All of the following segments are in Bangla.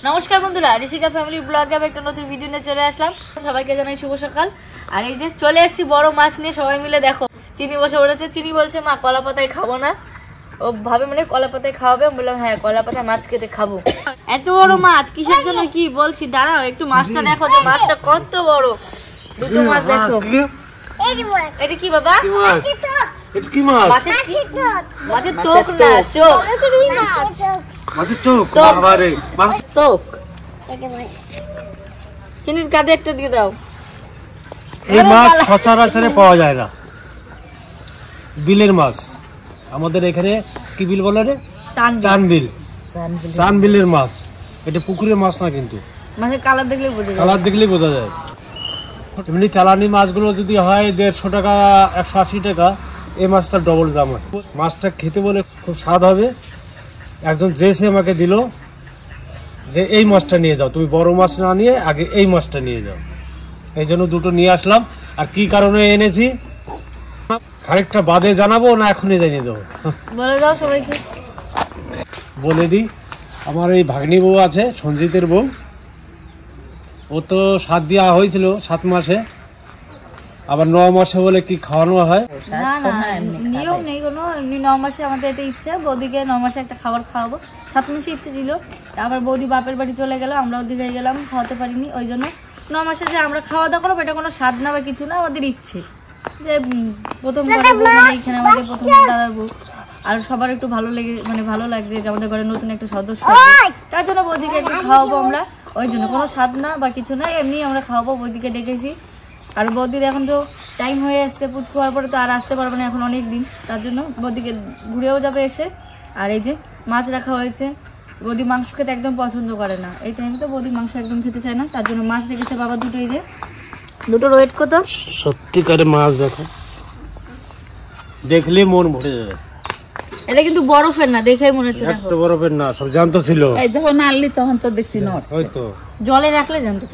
নমস্কার বন্ধুরা, ঋষিকা ফ্যামিলি ব্লগে একটা নতুন ভিডিও নিয়ে চলে আসলাম। সবাইকে জানাই শুভ সকাল। আর এই যে চলে এসেছি বড় মাছ নিয়ে, সবাই মিলে দেখো। চিনি বসে পড়েছে। চিনি বলছে মা কলা পাতায় খাবো না, ও ভাবে মানে কলা পাতায় খাওয়াবে। আমি বললাম হ্যাঁ কলা পাতায় মাছ কেটে খাবো। এত বড় মাছ কিসের জন্য কি বলছি, দাঁড়াও একটু মাছটা দেখো যে মাছটা কত বড়। দুটো মাছ দেখো। এটা কি বাবা? এটা কি মাছ? মাছের টোক না, চোখ। মাছের চোখ। বাবারে, মাছের চোখ। চিনির কাঁধে একটা দিয়ে দাও। এই মাছ সচরাচর পাওয়া যায় না, বিলের মাছ। আমাদের এখানে কি বিল বলে রে? চানবিল। চানবিলের মাছ। এটা পুকুরের মাছ না, কিন্তু মাছের কালার দেখলেই বোঝা যায়। কালার দেখলেই বোঝা যায়। এমনি চালানি মাছগুলো যদি হয় 150 টাকা 180 টাকা, এই মাছটা ডবল দাম হয়। মাছটা খেতে বলে খুব স্বাদ হবে। একজন যেসে আমাকে দিল যে এই মাছটা নিয়ে যাও, তুমি বড় মাছ না নিয়ে আগে এই মাছটা নিয়ে যাও। এই জন্য দুটো নিয়ে আসলাম। আর কি কারণে এনেছি খানিকটা বাদে জানাবো না এখনই জানিয়ে দেবো? বলে দাও সবাইকে। বলে দিই, আমার এই ভাগ্নি বউ আছে, সঞ্জিতের বউ। ও তো 7 দেওয়া হয়েছিল 7 মাসে, আবার 9 মাসে বলে কি খাওয়ানো হয় না না, নিয়ম নেই কোনো। এমনি 9 মাসে আমাদের এটা ইচ্ছে, বৌদিকে 9 মাসে একটা খাবার খাওয়াবো। 7 মাসে ইচ্ছে ছিল, আবার বৌদি বাপের বাড়ি চলে গেল, আমরাও দিকে গেলাম, খাওয়াতে পারিনি। ওই জন্য 9 মাসে যে আমরা খাওয়া দাওয়া করবো এটা কোনো স্বাদ না বা কিছু না, আমাদের ইচ্ছে যে প্রথম ঘরে বউ, মানে এইখানে আমাদের প্রথম দাদার বউ। আর সবার একটু ভালো লেগে, মানে ভালো লাগছে যে আমাদের ঘরে নতুন একটা সদস্য, তার জন্য বৌদিকে একটু খাওয়াবো আমরা। ওই জন্য কোনো স্বাদ না বা কিছু না, এমনি আমরা খাওয়াবো। বৌদিকে ডেকেছি। আর বৌদির এখন তো টাইম হয়ে আসছে, পুজো হওয়ার পরে তো আর আসতে পারবে না এখন অনেক দিন, তার জন্য বৌদিকে ঘুরেও যাবে এসে। আর এই যে মাছ রাখা হয়েছে। বৌদি মাংস খেতে একদম পছন্দ করে না, এই টাইমে তো বৌদি মাংস একদম খেতে চায় না, তার জন্য মাছ রেখেছে বাবা দুটো। এই যে দুটো ওয়েট কত সত্যিকারে মাছ, দেখো দেখলে মন ভরে যাবে। এটা কিন্তু বরফের না, দেখেই মনে হচ্ছে দেখো। একটা বরফের না, সব জানতো ছিল। এই যখন আনলি তখন তো দেখছি নড়ছে। ওই তো জলে রাখলে জানতো।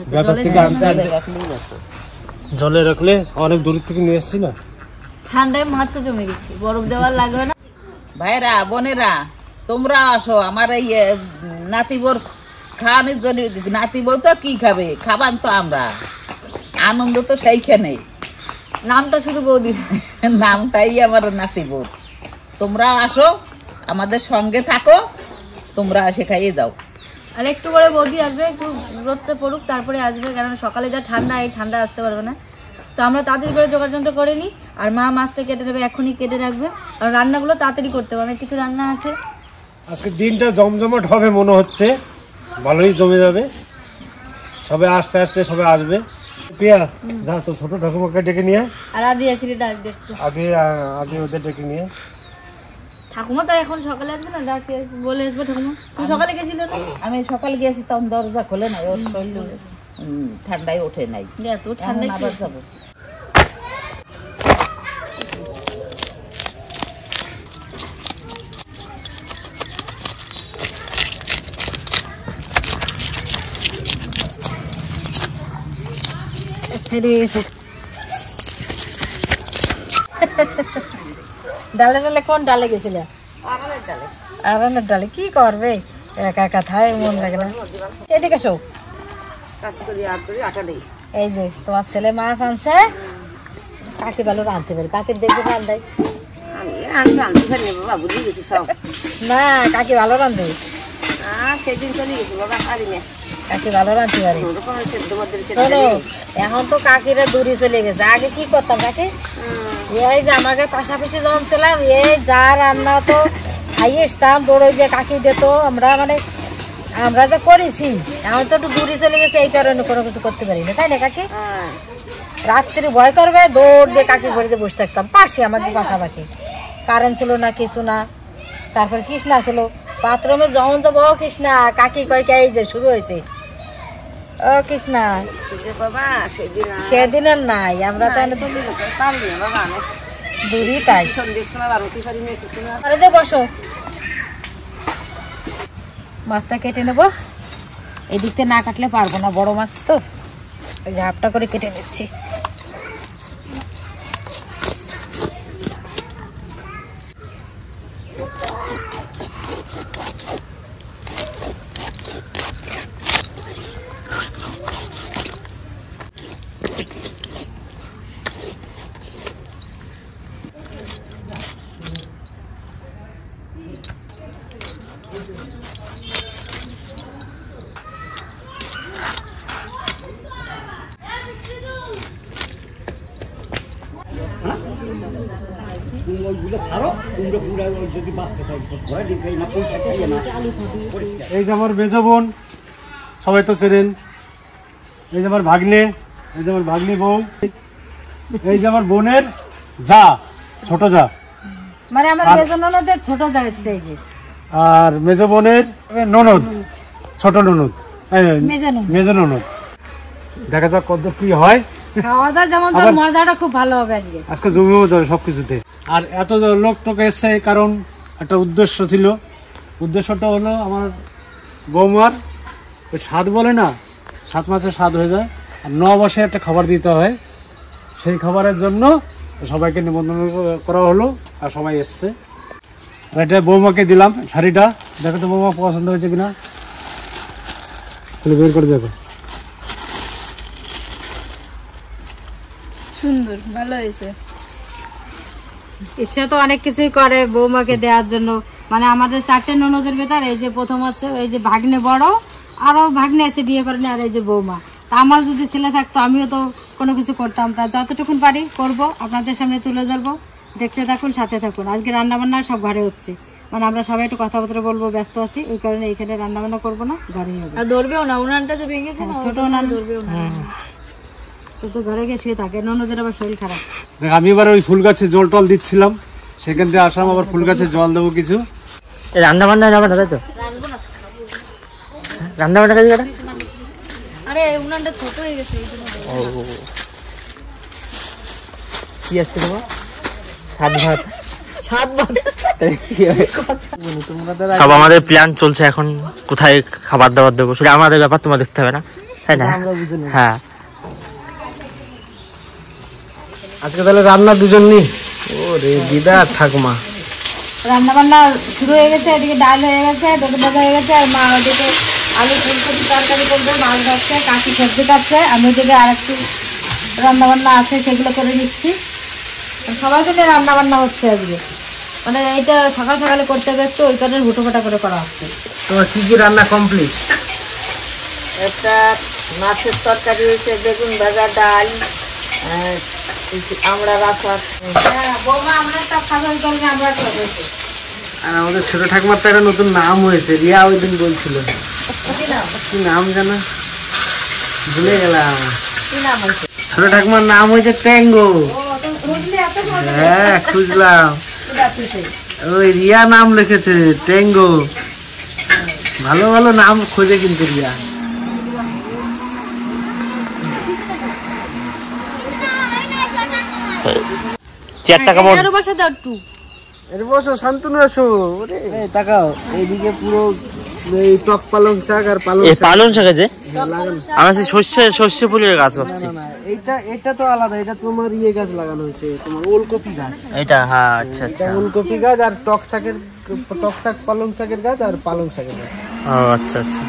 জলে রাখলে অনেক দূর থেকে নিয়ে এসেছি না, ঠান্ডায় মাছও জমে গেছে, বরফ দেওয়ার লাগবে না। ভাইরা বোনেরা তোমরা আসো আমার এই নাতিবোর খাওয়ানোর জন্য। নাতিবউ তো কি খাবে, খাবান তো আমরা, আনন্দ তো সেইখানে। নামটা শুধু বৌদি, নামটাই আমার নাতিবোর। তোমরা আসো, আমাদের সঙ্গে থাকো, তোমরা এসে খাইয়ে যাও। আর একটু পরে বৌদি আসবে, একটু রোদটা পড়ুক তারপরে আসবে, কারণ সকালে যা ঠান্ডা, এই ঠান্ডা আসতে পারবে না। তো আমরা তাড়াতাড়ি করে যোগাযোগটা করে নিই। আর মা মাছটা কেটে দেবে, এখনই কেটে রাখবে। আর রান্নাগুলো তাড়াতাড়ি করতে হবে, অনেক কিছু রান্না আছে। আজকে দিনটা জমজমাট হবে মনে হচ্ছে, ভালোই জমে যাবে। সবে আস্তে আস্তে সবে আসবে। প্রিয়া যা তো ছোট ঠাকুমাকে ডেকে নিয়ে, আর আদি এখানে ডাক দেখতে আগে ওদের ডেকে নিয়ে। ঠাকুমা তো এখন সকালে আসবে না, ডাকে বলে আসবে ঠাকুমা। তুই সকালে গেছিল না? আমি সকালে গেছি, তখন দরজা খোলে নাই, ওর শরীর ঠান্ডায় ওঠে নাই। তো ঠান্ডায় আবার যাবো। ডালে ডালে কোন ডালে গেছিল? আরামের ডালে। কি করবে একা একা, থাই মন লাগে না। এদিকে শো। এই যে তোমার ছেলে মাছ আনছে, কাকি ভালো রাঁধতে পারি। কাকির দেখবে রান্ধাই না, কাকি ভালো রাঁধে। সেদিন চলে গেছি বাবা, পারি না। কাকি ভালো রাঁধতে পারি। শোনো, এখন তো কাকিরা দূরে চলে গেছে। আগে কি করতাম কাকি, এই যে আমাকে পাশাপাশি যখন ছিলাম, এই যা রান্না তো খাইয়ে আসতাম, দৌড়ই যে কাকি দিত। আমরা যে করেছি, এখন তো একটু দূরে চলে গেছে, এই কারণে কোনো কিছু করতে পারি না, তাই না কাকি? রাত্রি ভয় করবে, দৌড় দিয়ে কাকি ঘরে বসে থাকতাম পাশে, আমাদের পাশাপাশি। কারেন্ট ছিল না, কিছু না। তারপর কৃষ্ণা ছিল বাথরুমে, যখন তো বউ কৃষ্ণা, কাকি কয় কে যে শুরু হয়েছে। ও কৃষ্ণা, সেদিন আর নাই, আমরা তো দূরই তাই। বসো, মাছটা কেটে নেবো। এদিক থেকে না কাটলে পারবো না, বড় মাছ তো, এই যে হাফটা করে কেটে নিচ্ছি। এই যে আমার মেজ বোন, সবাই তো চেনেন। এই যে আমার ভাগ্নে, এই যে আমার ভাগ্নি বউ, এই যে আমার বোনের যা, ছোট যা, মানে আমার মেজ ননদের ছোট যা হচ্ছে এই যে, আর মেজ বোনের ননদ, ছোট ননদ, মেজ ননদ। দেখা যাক কত কি হয়। খাওয়া দাওয়া যেমন তার মজাটা খুব ভালো হবে আজকে। আজকে জমিও যাবে সবকিছুতে। আর এত লোক টোকে এসছে কারণ একটা উদ্দেশ্য ছিল। উদ্দেশ্যটা হলো আমার বৌমার ওই স্বাদ বলে না, 7 মাসে স্বাদ হয়ে যায়, আর 9 মাসে একটা খাবার দিতে হয়। সেই খাবারের জন্য সবাইকে নিমন্ত্রণ করা হলো আর সবাই এসছে। আর এটা বৌমাকে দিলাম শাড়িটা, দেখো তো বৌমা পছন্দ হয়েছে কিনা, বের করে দেখো। সুন্দর, ভালো হয়েছে। ইচ্ছা তো অনেক কিছুই করে বৌমাকে দেওয়ার জন্য। মানে আমাদের 4টে ননদের ভেতর এই যে প্রথম আছে, এই যে ভাগ্নে বড়, আরো ভাগ্নে আছে বিয়ে করেনি, আর এই যে বৌমা। তা আমার যদি ছেলে থাকতো আমিও তো কোনো কিছু করতাম। তা যতটুকুন পারি করব, আপনাদের সামনে তুলে ধরবো। দেখতে থাকুন, সাথে থাকুন। আজকে রান্না বান্না সব ঘরে হচ্ছে, মানে আমরা সবাই একটু কথাবার্তা বলবো, ব্যস্ত আছি ওই কারণে এখানে রান্না বান্না করবো না, ঘরেই হবে। আর ধরবেও না, উনানটা যে ভেঙেছে না, ছোট উনান ধরবেও না। তো ঘরে গিয়ে শুয়ে থাকে, ননদের আবার শরীর খারাপ। আমি এবার ওই ফুল গাছে জল টল দিচ্ছিলাম, সেখান থেকে আসলাম, আবার ফুল গাছে জল দেবো কিছু। রান্না বান্না যাবে না, তাই তো? রান্না বান্না কাজ করে। আরে উনানটা ছোট হয়ে গেছে এই জন্য। কি আছে তোমার? সাত ভাত। সব আমাদের প্ল্যান চলছে এখন, কোথায় খাবার দাবার দেবো সেটা আমাদের ব্যাপার, তোমার দেখতে হবে না, তাই না? হ্যাঁ। আজকে তাহলে রান্না দুজন নি। ও রে দিদা ঠাকুমা, রান্না বান্না শুরু হয়ে গেছে। এদিকে ডাল হয়ে গেছে, বেগুন ভাজা হয়ে গেছে, আর মা ওদিকে আলু ফুলকপি তরকারি করবে, মাছ ভাজছে, কাকি সবজি কাটছে, আমি ওদিকে আর একটু রান্না বান্না আছে সেগুলো করে নিচ্ছি। সবাই মিলে রান্না বান্না হচ্ছে আজকে, মানে এইটা সকাল সকালে করতে হবে একটু, ওই কারণে হুটোপাটা করে করা হচ্ছে। তোমার কি কি রান্না কমপ্লিট? একটা মাছের তরকারি হয়েছে, বেগুন ভাজা, ডাল, আমরা রাখা। হ্যাঁ, বৌমা আমরা একটা খাবার ওই কারণে আমরা একটা হয়েছে। আর আমাদের ছোট ঠাকুমার তো একটা নতুন নাম হয়েছে, রিয়া ওই দিন বলছিল। কি নাম জানো? ভুলে গেলাম। ছোট ঠাকুমার নাম হয়েছে ট্যাঙ্গো। হ্যাঁ খুঁজলাম, ওই রিয়া নাম লিখেছে ট্যাঙ্গো। ভালো ভালো নাম খোঁজে কিন্তু রিয়া। চেয়ারটা কেমন? আরো বসে দাও একটু। এর বসো, শান্তনু আসো। এই তাকাও, এইদিকে পুরো এই টক পালং শাক আর পালং এই শাক পালং শাক আছে, লাগানো। আমার সেই সর্ষে ফুলের গাছ ভাবছি। না, এটা তো আলাদা, এটা তোমার ইয়ে গাছ লাগানো হয়েছে, তোমার ওলকপি গাছ। এটা হ্যাঁ, আচ্ছা এটা আচ্ছা। ওলকপি গাছ আর টক শাক পালং শাকের গাছ আর পালং শাকের গাছ। ও আচ্ছা আচ্ছা।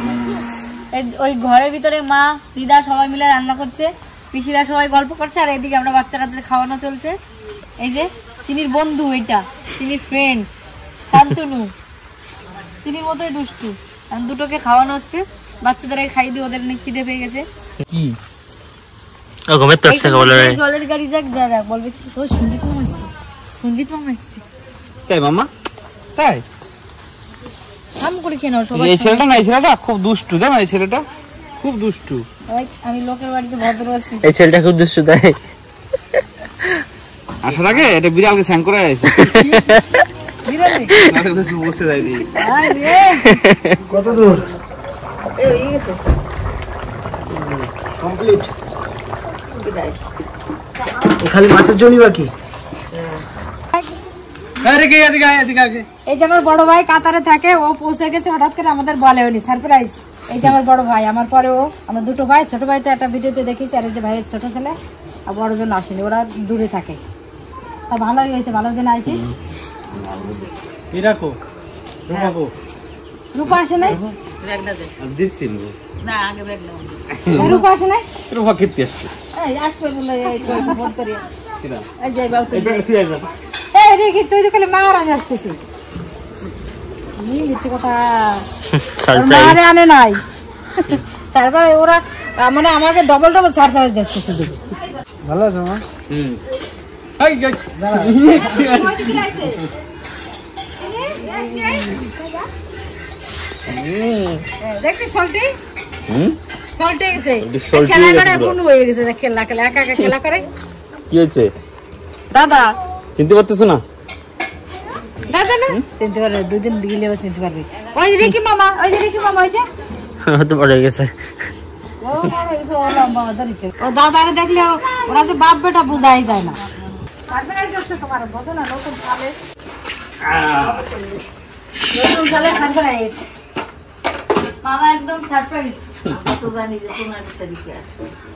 ওই ঘরের ভিতরে মা, দিদা সবাই মিলে রান্না করছে, পিসিরা সবাই গল্প করছে, আর এদিকে আমরা বাচ্চা কাচ্চাদের খাওয়ানো চলছে। এই যে চিনির বন্ধু, এটা চিনির ফ্রেন্ড শান্তনু, চিনির মতোই দুষ্টু। এখন দুটোকে খাওয়ানো হচ্ছে, বাচ্চাদের খাইয়ে দিয়ে ওদের খিদে পেয়ে গেছে। কি ও ঘুমের তো একটা বলে জলের গাড়ি যাক, যা যাক বলবে কি, ও সঞ্জিত মামা এসছে, সঞ্জিত মামা এসছে। তাই মামা? তাই কাম করে খেয়ে নাও সবাই। এই ছেলেটা না, এই ছেলেটা খুব দুষ্টু, জানো? এই ছেলেটা খুব দুষ্টু। আমি লোকের বাড়িতে ভদ্র আছি। এই ছেলেটা খুব দুষ্টু, তাই আসার আগে এটা বিড়ালকে স্যাং করে আসে। বসে যাই কত দূর কমপ্লিট? খালি মাছের জন্য বাকি। এই যে আমার বড় ভাই কাতারে থাকে, ও পৌঁছে গেছে হঠাৎ করে, আমাদের বলে উনি সারপ্রাইজ। এই যে আমার বড় ভাই, আমার পরে ও, আমরা দুটো ভাই। ছোট ভাই তো একটা ভিডিওতে দেখেছি, আর এই যে ভাইয়ের ছোট ছেলে, আর বড় জন আসেনি, ওরা দূরে থাকে। তা ভালোই হয়েছে, ভালো দিন আইছিস। রূপা আসে নাই? না আগে ব্যাগ নাও। রূপা আসে নাই? রূপা কীর্তি আসছে। এই আসবে বলে এই ফোন করি। এই যাই বাউ, এই রে কি তুই তো খালি মা আর আমি আসতেছি। আমি মিথ্যে কথা, মারে আনে নাই। তারপরে ওরা মানে আমাকে ডবল সারপ্রাইজ দিচ্ছে শুধু। ভালো আছো মা? দেখছি সল্টি সল্টে গেছে খেলা করে কোন হয়ে গেছে খেলা খেলা একা একা খেলা করে কি হয়েছে দাদা চিনতে পারতেছো না দাদা না চিনতে পারবে দুদিন দিলে চিনতে পারবে ওই যে রেকি মামা ওই যে হয়তো বড় হয়ে গেছে ও দাদারে দেখলে ওরা যে বাপ বেটা বোঝাই যায় না তোমার বোঝো না নতুন সালে সারপ্রাইজ মামা একদম সারপ্রাইজ।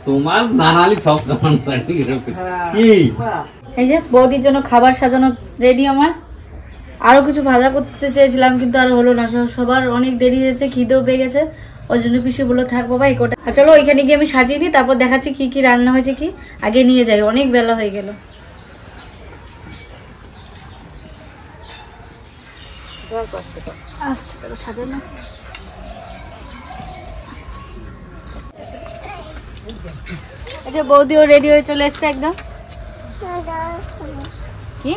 তোমার জানালি সব জানান কি এই যে বৌদির জন্য খাবার সাজানো রেডি আমার। আরো কিছু ভাজা করতে চেয়েছিলাম কিন্তু আর হলো না, সবার অনেক দেরি হয়েছে, খিদেও পেয়ে গেছে, ওই জন্য পিসি বললো থাক বাবা এই কোটা। চলো ওইখানে গিয়ে আমি সাজিয়ে নিই, তারপর দেখাচ্ছি কি কি রান্না হয়েছে, কি আগে নিয়ে যাই, অনেক বেলা হয়ে গেল। সাজানো এই যে বৌদিও রেডি হয়ে চলে এসছে একদম। কি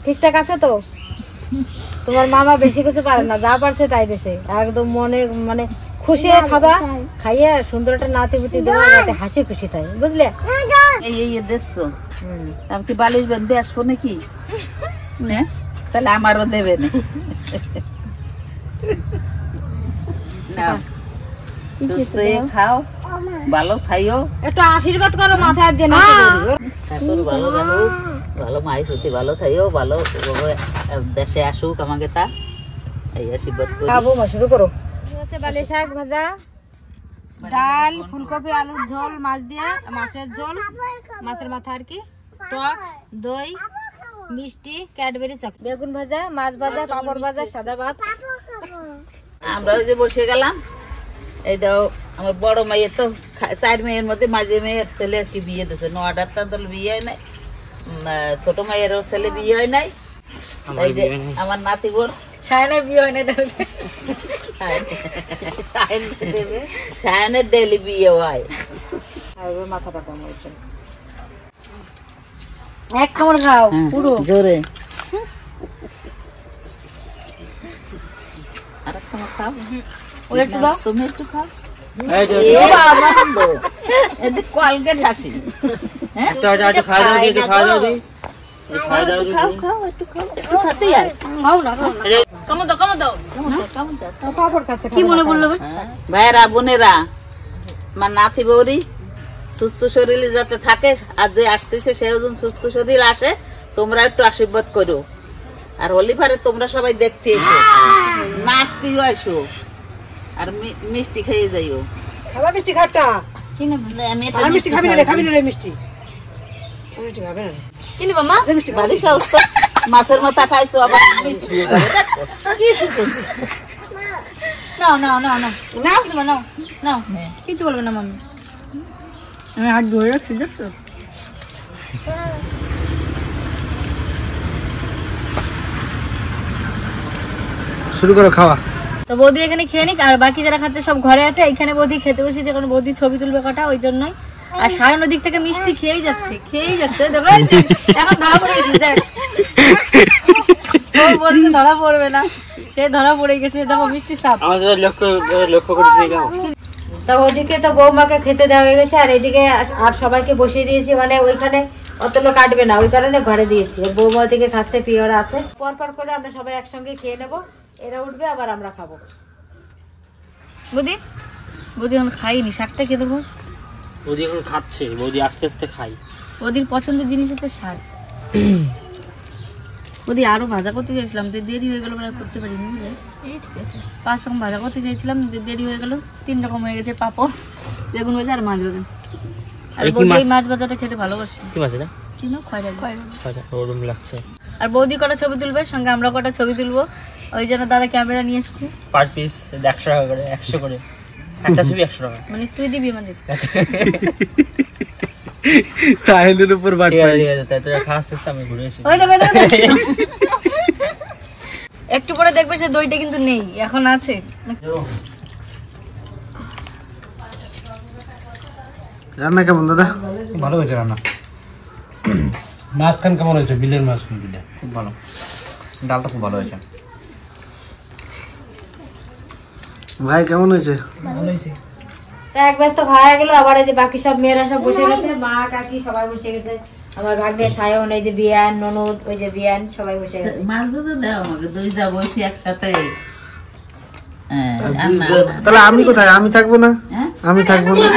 ঠিকঠাক আছে তো? তোমার মামা বেশি কিছু পারে না, যা পারছে তাই দিছে, একদম মনে মানে খুশি হয়ে খাবা, খাইয়া সুন্দর একটা নাতিপুতি দেওয়া যাতে হাসি খুশি থাকে, বুঝলে? এই দেখছো আমি কি বালিশ বেঁধে আসবো নাকি? তাহলে আমারও দেবে না। খাও ভালো খাইও, একটু আশীর্বাদ করো মাথায় দিয়ে। ভালো ভালো ভালো মাই সত্যি ভালো খাইও, ভালো দেশে আসুক আমাকে, তা এই আশীর্বাদ করি। খাবো মা, শুরু করো। বালি শাক ভাজা, ডাল, ফুলকপি আলুর ঝোল, মাছ দিয়ে মাছের ঝোল, মাছের মাথা আর কি, টক দই, মিষ্টি, ক্যাডবেরি চক, বেগুন ভাজা, মাছ ভাজা, পাপড় ভাজা, সাদা ভাত। আমরা ওই যে বসে গেলাম। এই দাও আমার বড় মেয়ের তো 4 মেয়ের মধ্যে মাঝে মেয়ের ছেলে আর কি বিয়ে দিয়েছে, 9-8 তো বিয়ে হয় নাই, ছোট মেয়েরও ছেলে বিয়ে হয় নাই। এই যে আমার নাতি বোর সায়নের বিয়ে হয় না, সায়নের ডেলি বিয়ে হয়। মাথাটা কম এক কামড় খাও পুরো জোরে, আর একটা খাও, একটু দাও, তুমি একটু খাও। কলগেট হাসি, ভাইয়েরা বোনেরা, আমার নাতি বৌরি সুস্থ শরীরে যাতে থাকে, আর যে আসতেছে সেও যেন সুস্থ শরীর আসে, তোমরা একটু আশীর্বাদ করো। আর হোলি পারে তোমরা সবাই দেখতে এসো, নাচতেও আসো, আর মিষ্টি খেয়ে যাইও। মিষ্টি খাটা মিষ্টি খাবি না, খাবি না মিষ্টি কিনে মামা মাছের মাথা খাইছো আবার নাও নাও নাও নাও নাও নাও নাও, কিছু বলবে না মামি, আমি হাত ধরে রাখছি, দেখছো? শুরু করো খাওয়া। তো বৌদি এখানে খেয়ে নিক, আর বাকি যারা খাচ্ছে সব ঘরে আছে। এখানে বৌদি খেতে বসেছে, কারণ বৌদি ছবি তুলবে কটা, ওই জন্যই। আর সায়ন দিক থেকে মিষ্টি খেয়েই যাচ্ছে দেখো, এখন ধরা পড়ে গেছে, দেখ বলছে ধরা পড়বে না, সে ধরা পড়ে গেছে, দেখো মিষ্টি সাপ। লক্ষ্য করেছি। তো ওদিকে তো বৌমাকে খেতে দেওয়া হয়ে গেছে, আর এদিকে আর সবাইকে বসিয়ে দিয়েছি, মানে ওইখানে অত লোক কাটবে না, ওই কারণে ঘরে দিয়েছি। বৌমা ওদিকে খাচ্ছে, পিওরা আছে, পরপর করে আমরা সবাই একসঙ্গে খেয়ে নেবো, এরা উঠবে আবার আমরা খাবো। বৌদি এখন খাইনি, শাকটা খেয়ে দেবো। বৌদি এখন খাচ্ছে, বৌদি আস্তে আস্তে খাই। বৌদির পছন্দের জিনিস হচ্ছে শাক। বৌদি আরো ভাজা করতে চাইছিলাম, দেরি হয়ে গেল, করতে পারিনি, বুঝলে? এই ঠিক আছে, 5 রকম ভাজা করতে চাইছিলাম, দেরি হয়ে গেল, 3 রকম হয়ে গেছে, পাপড়, বেগুন ভাজা আর মাছ ভাজা। আর বৌদি এই মাছ ভাজাটা খেতে ভালোবাসে। কি মাছ এটা? কি না, খয়রা ওরকম লাগছে। আর বৌদি কটা ছবি তুলবে, সঙ্গে আমরা কটা ছবি তুলবো, ওই জন্য দাদা ক্যামেরা নিয়ে এসেছি। পার পিস 100 টাকা করে, 100 করে একটা ছবি 100 টাকা। মানে তুই দিবি আমাদের? সাহেলের উপর বাট ঠিক আছে, তাই তোরা খাওয়াচ্ছিস, আমি ঘুরে এসে ওই দেখো একটু পরে দেখবে সে দইটা কিন্তু নেই, এখন আছে। রান্না কেমন দাদা? ভালো হয়েছে রান্না। মাছখান কেমন হয়েছে? বিলের মাছখান বিলে খুব ভালো, ডালটা খুব ভালো হয়েছে। ভাই কেমন হয়েছে? এক ব্যস্ত খাওয়া গেল, আবার এই যে বাকি সব মেয়েরা সব বসে গেছে, মা কাকি সবাই বসে গেছে, আমার ভাগ্নে সায়ন, এই যে বিয়ান ননদ, ওই যে বিয়ান, সবাই বসে গেছে। মাছ ভেজে দাও আমাকে, দুই যা বসি একসাথে। তাহলে আমি কোথায়? আমি থাকবো না, আমি থাকবো না।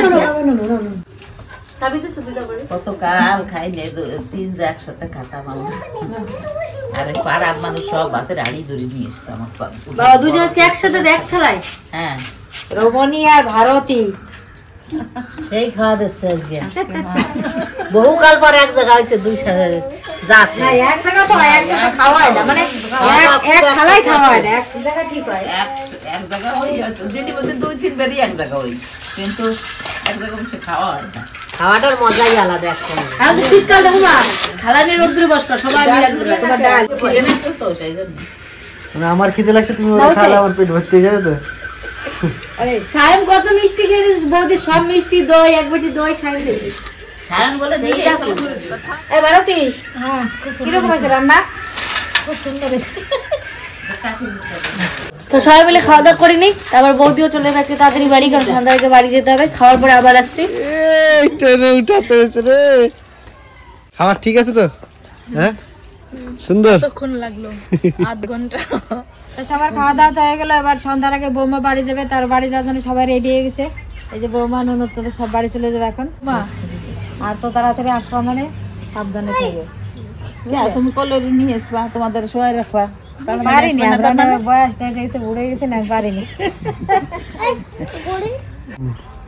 কত কাল খাই নাই, তিন যা একসাথে খাতাম আমরা। আরে পাড়ার মানুষ সব হাতের আড়ি ধরে নিয়ে এসতো আমার বাবা দুজন আজকে একসাথে দেখ খেলায়। হ্যাঁ, রমণী আর ভারতী সেই খাওয়া দিচ্ছে আজকে, বহুকাল পর এক জায়গা হয়েছে, দুই সাথে জাত না, এক জায়গা তো একসাথে খাওয়ায় না, মানে এক থালায় খাওয়ায় না, এক জায়গা ঠিক হয়। এক জায়গা হই হয়তো দিনের মধ্যে 2-3 এক জায়গা হই, কিন্তু এক জায়গা বসে খাওয়া হয় না। খাওয়াটার মজাই আলাদা একসঙ্গে। এখন তো শীতকাল দেখো মা, খালানি রোদ্দুরে বসবা সবাই মিলে এক জায়গায়। তোমার ডাল খিদে লাগতো তো সেই জন্য। মানে আমার খিদে লাগছে, তুমি ওটা খালে আমার পেট ভর্তি হয়ে যাবে তো। সায়ন কত মিষ্টি খেয়ে বৌদি, সব মিষ্টি দই, এক বাটি দই সাইন দিবি। সায়ন বলে দিয়ে এই ভারতী, কিরকম হয়েছে রান্না? খুব সুন্দর হয়েছে। তো সবাই মিলে খাওয়া দাওয়া করিনি, তারপর বৌদিও চলে গেছে তাড়াতাড়ি বাড়ি, কারণ সন্ধ্যাকে বাড়ি যেতে হবে। খাওয়ার পরে আবার আসছি। খাবার ঠিক আছে তো? হ্যাঁ, সুন্দর। কতক্ষণ লাগলো? আধ ঘন্টা। সবার খাওয়া দাওয়া তো হয়ে গেল, এবার সন্ধ্যার আগে বৌমা বাড়ি যাবে, তার বাড়ি যাওয়ার জন্য সবাই রেডি হয়ে গেছে। এই যে বৌমা ননদ তো সব বাড়ি চলে যাবে এখন। মা আর তো তাড়াতাড়ি আসবা, মানে সাবধানে থাকবে। তুমি কলরি নিয়ে আসবা, তোমাদের সবাই রাখবা। পারিনি, বয়সটা হয়ে গেছে, বুড়ে গেছে না, পারিনি।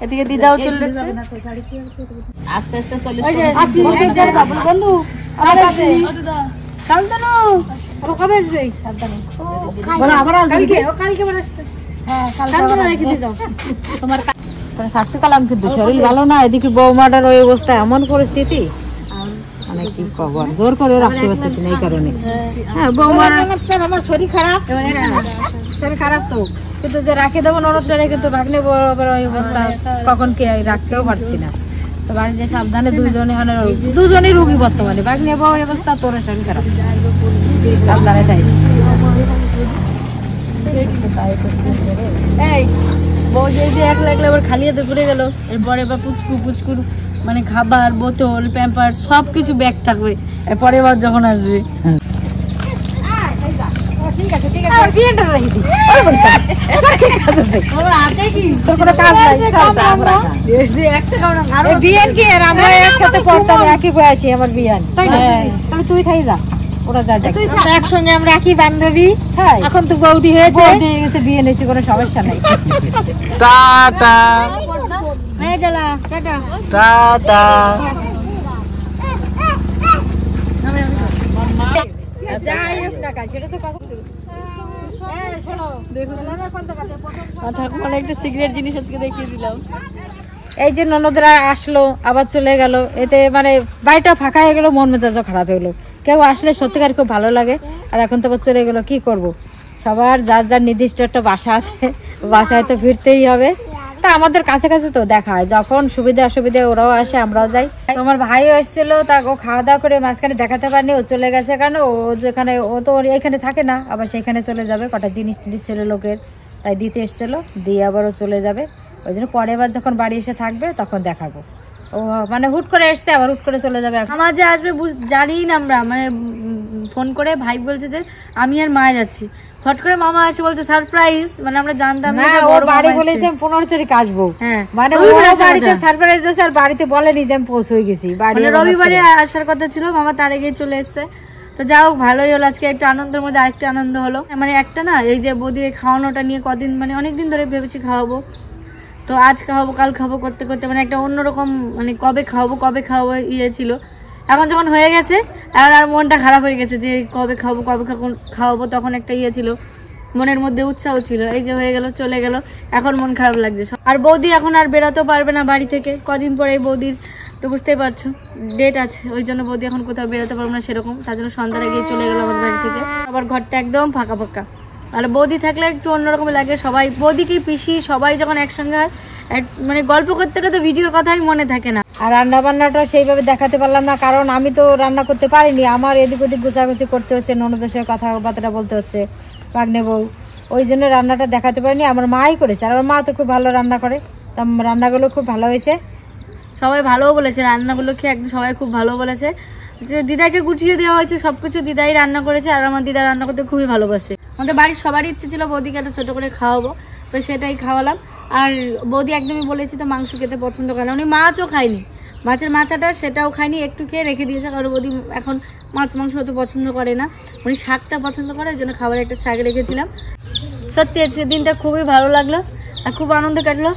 এদিকে দিদাও চলে যাচ্ছে। আস্তে আস্তে চলে বন্ধু সাবধানো, কবে আসবে? সাবধানে, কালকে আবার আসবে। তোমার স্বাস্থ্য কালাম কিন্তু শরীর ভালো না, এদিকে বৌমাটার ওই অবস্থা, এমন পরিস্থিতি, মানে কি খবর, জোর করে রাখতে পারতেছি না এই কারণে। হ্যাঁ, বৌমার আমার শরীর খারাপ, শরীর খারাপ তো, কিন্তু যে রাখে দেবো ননদটারে, কিন্তু ভাগ্নে বরাবর ওই অবস্থা, কখন কে রাখতেও পারছি না। তো বাড়ি যে সাবধানে, দুজনেই রুগী বর্তমানে, ভাগ্নে বউ অবস্থা, তোর শরীর খারাপ, সাবধানে যাইস। এই বউ যে একলা একলা এবার খালি হাতে ঘুরে গেল, এরপরে এবার পুচকুর মানে খাবার, বোতল, প্যাম্পার সবকিছু ব্যাগ থাকবে, এরপরে এবার যখন আসবে। ঠিক আছে, ঠিক আছে, বিয়েটা রেখে দিই। বিয়ান কি আর আমরা একসাথে পড়তাম, একই বয়সী আমার বিয়ান, তাই না? তাহলে তুই খাই যা, ওরা যা যা, একসঙ্গে আমরা একই বান্ধবী। এখন তো বৌদি হয়েছে, বিয়ে হয়েছে, কোনো সমস্যা নাই। Tata tata tata. একটা সিগারেট জিনিস আজকে দেখিয়ে দিলাম। এই যে ননদরা আসলো আবার চলে গেল, এতে মানে বাড়িটা ফাঁকা হয়ে গেল, মন মেজাজও খারাপ হয়ে গেলো। কেউ আসলে সত্যিকার খুব ভালো লাগে, আর এখন তো চলে গেলো, কি করব, সবার যার যার নির্দিষ্ট একটা বাসা আছে, বাসায় তো ফিরতেই হবে। তা আমাদের কাছে কাছে তো দেখা হয়, যখন সুবিধা অসুবিধা ওরাও আসে, আমরাও যাই। তোমার ভাইও এসেছিল, তা ও খাওয়া দাওয়া করে মাঝখানে দেখাতে পারেনি, ও চলে গেছে, কারণ ও যেখানে, ও তো এখানে থাকে না, আবার সেখানে চলে যাবে, কটা জিনিস টিনিস ছিল লোকের, তাই দিতে এসেছিল, দিয়ে আবারও চলে যাবে। ওই জন্য পরের বার যখন বাড়ি এসে থাকবে তখন দেখাবো। ও মানে হুট করে এসছে, আবার হুট করে চলে যাবে। আমার যে আসবে জানি না, আমরা মানে ফোন করে ভাই বলছে যে আমি আর মায়ে যাচ্ছি, ফট করে মামা আসে বলছে সারপ্রাইজ, মানে আমরা জানতাম না। ও বাড়ি বলেছে 15 তারিখ আসবো, হ্যাঁ, মানে ও বাড়িতে সারপ্রাইজ দিয়েছে, আর বাড়িতে বলেনি যে আমি পৌঁছে গেছি বাড়ি। রবিবারে আসার কথা ছিল, মামা তার আগেই চলে এসছে। তো যা হোক, ভালোই হলো, আজকে একটা আনন্দের মধ্যে আরেকটা আনন্দ হলো। মানে একটা না, এই যে বৌদির খাওয়ানোটা নিয়ে কদিন, মানে অনেকদিন ধরে ভেবেছি খাওয়াবো, তো আজ খাওয়াবো কাল খাবো করতে করতে মানে একটা অন্যরকম, মানে কবে খাওয়াবো ইয়ে ছিল। এখন যখন হয়ে গেছে, আর মনটা খারাপ হয়ে গেছে যে কবে খাওয়াবো, তখন একটা ইয়ে ছিল, মনের মধ্যে উৎসাহ ছিল। এই যে হয়ে গেল, চলে গেল, এখন মন খারাপ লাগছে। আর বৌদি এখন আর বেরোতেও পারবে না বাড়ি থেকে, কদিন পরে বৌদির তো বুঝতেই পারছো ডেট আছে, ওই জন্য বৌদি এখন কোথাও বেরোতে পারবো না সেরকম, তার জন্য সন্ধ্যায় গিয়ে চলে গেল আমাদের বাড়ি থেকে। আবার ঘরটা একদম ফাঁকা ফাঁকা, আর বৌদি থাকলে একটু অন্যরকম লাগে। সবাই বৌদিকে পিসি সবাই যখন একসঙ্গে হয়, মানে গল্প করতে করতে ভিডিওর কথাই মনে থাকে না। আর রান্না বান্নাটা সেইভাবে দেখাতে পারলাম না, কারণ আমি তো রান্না করতে পারিনি। আমার এদিক ওদিক গুছাগুছি করতে হচ্ছে, ননদের সঙ্গে কথাবার্তা বলতে হচ্ছে, ভাগ্নে বউ, ওই জন্য রান্নাটা দেখাতে পারিনি। আমার মাই করেছে, আর আমার মা তো খুব ভালো রান্না করে, তা রান্নাগুলো খুব ভালো হয়েছে। সবাই ভালোও বলেছে, রান্নাগুলো খেয়ে একদম সবাই খুব ভালো বলেছে। যে দিদাকে গুছিয়ে দেওয়া হয়েছে, সবকিছু দিদাই রান্না করেছে, আর আমার দিদা রান্না করতে খুবই ভালোবাসে। আমাদের বাড়ির সবারই ইচ্ছে ছিল বৌদিকে একটা ছোটো করে খাওয়াবো, তো সেটাই খাওয়ালাম। আর বৌদি একদমই বলেছি তো মাংস খেতে পছন্দ করে না, উনি মাছও খায়নি, মাছের মাথাটা সেটাও খায়নি, একটু খেয়ে রেখে দিয়েছে। কারণ বৌদি এখন মাছ মাংস অত পছন্দ করে না, উনি শাকটা পছন্দ করে, ওই জন্য খাবারে একটা শাক রেখেছিলাম। সত্যি সেদিনটা খুবই ভালো লাগলো আর খুব আনন্দ কাটলো।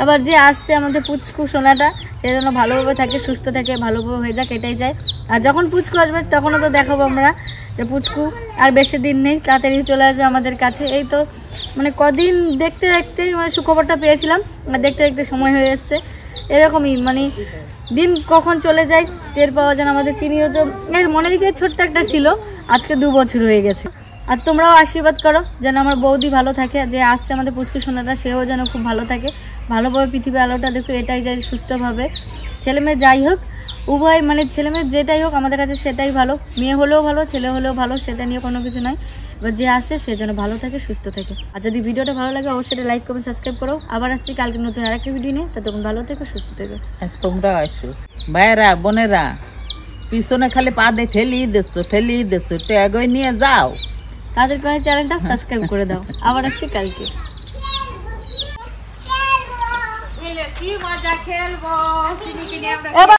আবার যে আসছে আমাদের পুচকু সোনাটা, সে যেন ভালোভাবে থাকে, সুস্থ থাকে, ভালোভাবে হয়ে যাক, এটাই চাই। আর যখন পুচকু আসবে তখনও তো দেখাবো আমরা যে পুচকু আর বেশি দিন নেই, তাড়াতাড়ি চলে আসবে আমাদের কাছে। এই তো মানে কদিন দেখতে দেখতে মানে সুখবরটা পেয়েছিলাম, আর দেখতে দেখতে সময় হয়ে এসছে। এরকমই মানে দিন কখন চলে যায় টের পাওয়া যেন আমাদের চিনিও তো মনে দিকে ছোট্ট একটা ছিল, আজকে 2 বছর হয়ে গেছে। আর তোমরাও আশীর্বাদ করো যেন আমার বৌদি ভালো থাকে, যে আসছে আমাদের পুচকু সোনাটা সেও যেন খুব ভালো থাকে, ভালোভাবে পৃথিবীর আলোটা দেখো, এটাই যাই সুস্থভাবে। ছেলে মেয়ে যাই হোক, উভয় মানে ছেলে মেয়ে যেটাই হোক আমাদের কাছে সেটাই ভালো, মেয়ে হলেও ভালো, ছেলে হলেও ভালো, সেটা নিয়ে কোনো কিছু নয়। এবার যে আসে সে যেন ভালো থাকে, সুস্থ থাকে। আর যদি ভিডিওটা ভালো লাগে অবশ্যই লাইক কমেন্ট সাবস্ক্রাইব করো। আবার আসছি কালকে নতুন আরেকটা ভিডিও নিয়ে, ততক্ষণ ভালো থেকো, সুস্থ থেকো। তোমরা আসো ভাইয়েরা বোনেরা, পিছনে খালি পা দিয়ে ঠেলি দিচ্ছ, ট্যাগই নিয়ে যাও। তাদের করে চ্যানেলটা সাবস্ক্রাইব করে দাও। আবার আসছি কালকে। কি মজা খেলবো।